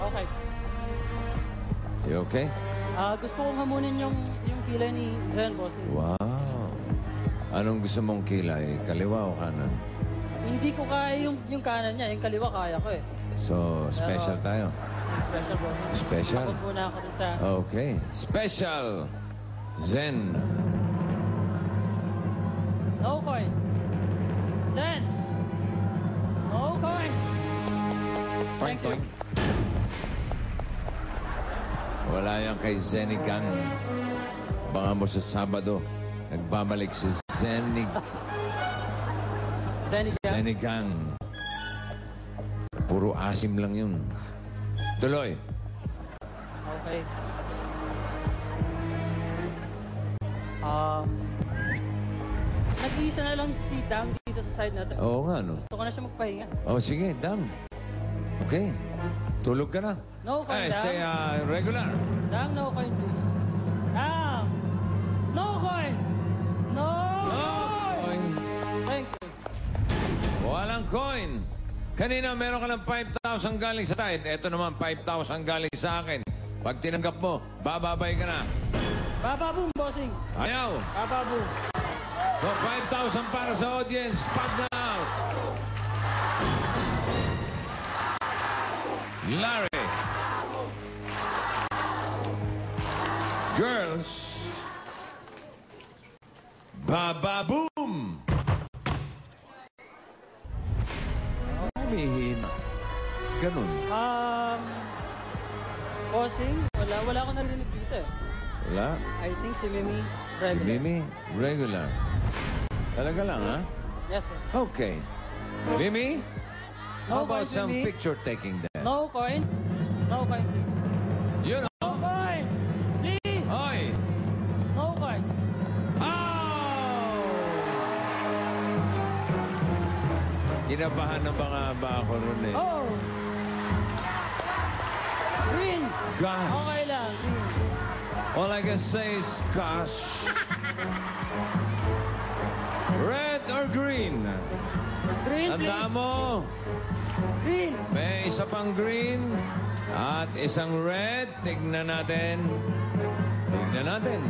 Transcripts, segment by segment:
Okay. You okay? Gusto kong hamunin yung kilay ni Zen, bossing. Wow. Anong gusto mong kilay? Kaliwa o kanan? Hindi ko kaya yung kanan niya. Yung kaliwa kaya ko eh. So, special tayo. Special, bossing. Special? Takot muna ako dun sa... Okay. Special. Zen. No coin. Zen. No coin. Thank you. Wala yan kay Zenigang. Baka mo sa Sabado, nagbabalik si Zenigang. Puro asim lang yun. Tuloy. Okay. Nag-iisa na lang si Dang dito sa side natin. Oo nga, no? Gusto ko na siya magpahinga. Oh, sige, Dang. Okay. Tulog ka na. No coin, Dang. Stay regular. Dang, no coin, please. Dang! No coin! No coin! Thank you. Walang coin. Kanina meron ka ng 5,000 galing sa tide. Ito naman 5,000 galing sa akin. Pag tinanggap mo, bababay ka na. Bababoom, bossing. Ayaw. Bababoom. So 5,000 para sa audience. Pag na out. Larry. Girls. Bababoom. Humihina. Ganun. Bossing, wala akong narinig dito eh. Wala? I think si Mimi Si regular. Mimi, regular. Talaga lang, ha? Yes, boss. Okay. Mimi, how No about coin, some Mimi. picture taking then? No coin. No coin, please. You No know? coin! Please! Hoy! No coin. Oh! Kinabahan na ba ako ron eh? Oh! Green! Gosh! Okay lang, green. All I can say is gosh. Red or green? Green, Tandaan please. mo, Green! may isa pang green at isang red. Tignan natin. Tignan natin.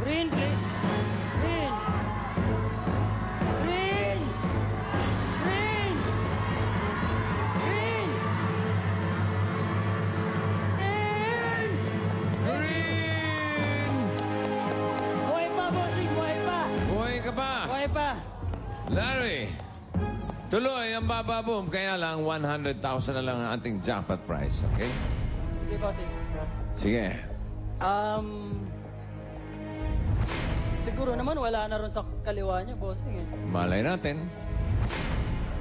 Green, please. Green! Green! Green! Green! Green! Green! Buhay pa, bossing! Buhay pa! Buhay ka pa. Buhay pa! Larry, tuloy ang bababoom. Kaya lang, 100,000 na lang ang ating jackpot prize. Okay? Sige, bossing. Sige. Siguro naman wala na ron sa kaliwa niya, bossing eh. Malay natin.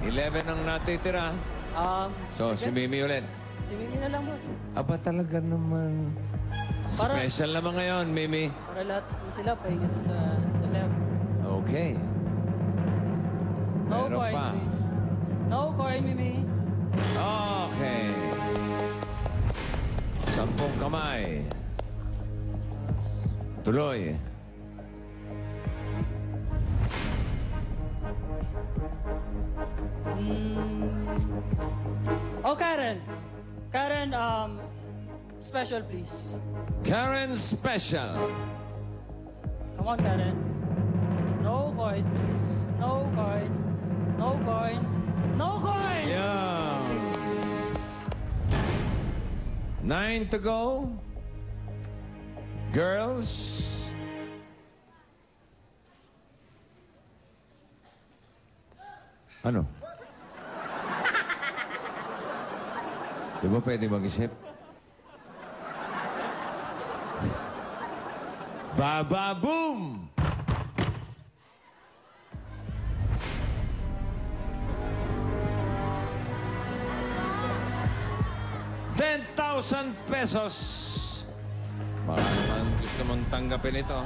11 ang natitira. So, si Mimi ulit. Si Mimi na lang, bossing. Aba talaga naman. Para- Special naman ngayon, Mimi. Para lahat sila pahinga doon sa left. Okay. No Meron coin, pa. please. No coin, Mimi. Okay. 10 kamay. Tuloy. Oh, Karen. Karen, special, please. Karen Special. Come on, Karen. No coin, please. No coin. No coin. No coin! Yeah. 9 to go. Girls. Ano? Di ba pwede mag-isip? Bababoom! ₱10,000. Baka naman gusto mong tanggapin ito.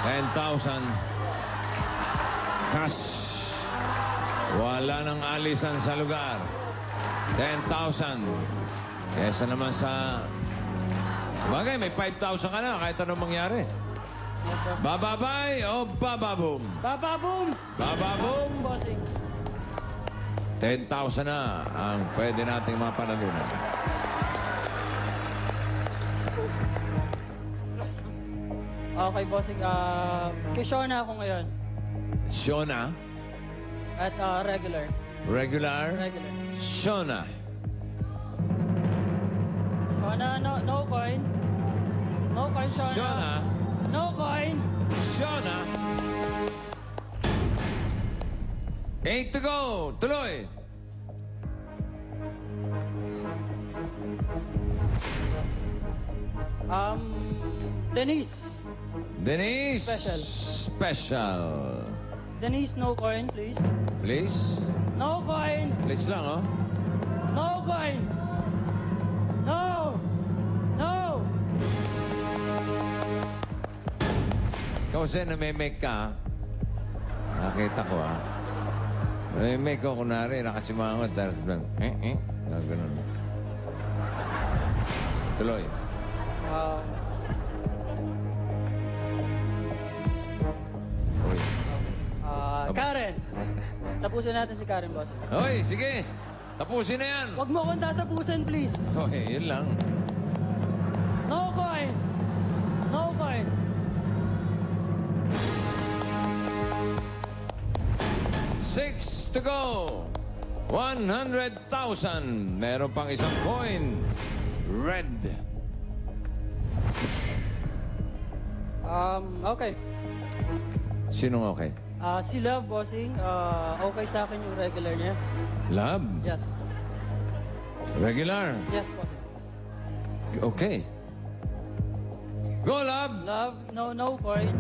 10,000. Cash. Wala nang alisan sa lugar. 10,000. Kesa naman sa... Bagay, may 5,000 ka na kahit anong mangyari. Yes, boss. Bababay o bababoom? Bababoom! Bababoom. Bossing. 10,000 na ang pwede nating mapanalunan. Okay, bossing. Kay Shona ako ngayon. Shona, At regular. regular, Regular. Shona. Shona, no coin. No coin, Shona. Shona, No coin. Shona. 8 to go. Tuloy. Denise. Denise. Special. Special. Denise, no coin, please. Please. No coin. Please lang, oh. No coin. No. No. Kasi namimake ka, nakita ko, ah. Namimake ko, kunwari, nakasimangot, tapos lang, ganun. Tuloy. Uy. Karen. Tapusin natin si Karen, boss. Hoy, sige. Tapusin na yan. Huwag mo akong tatapusin, please. Okay, yun lang. No coin. No coin. Six to go. 100,000. Meron pang isang coin. Red. Okay. Sinong okay? Si Love, bossing. Okay sa akin yung regular niya. Love. Yes. Regular. Yes, bossing. Okay. Go, Love. Love, no coin.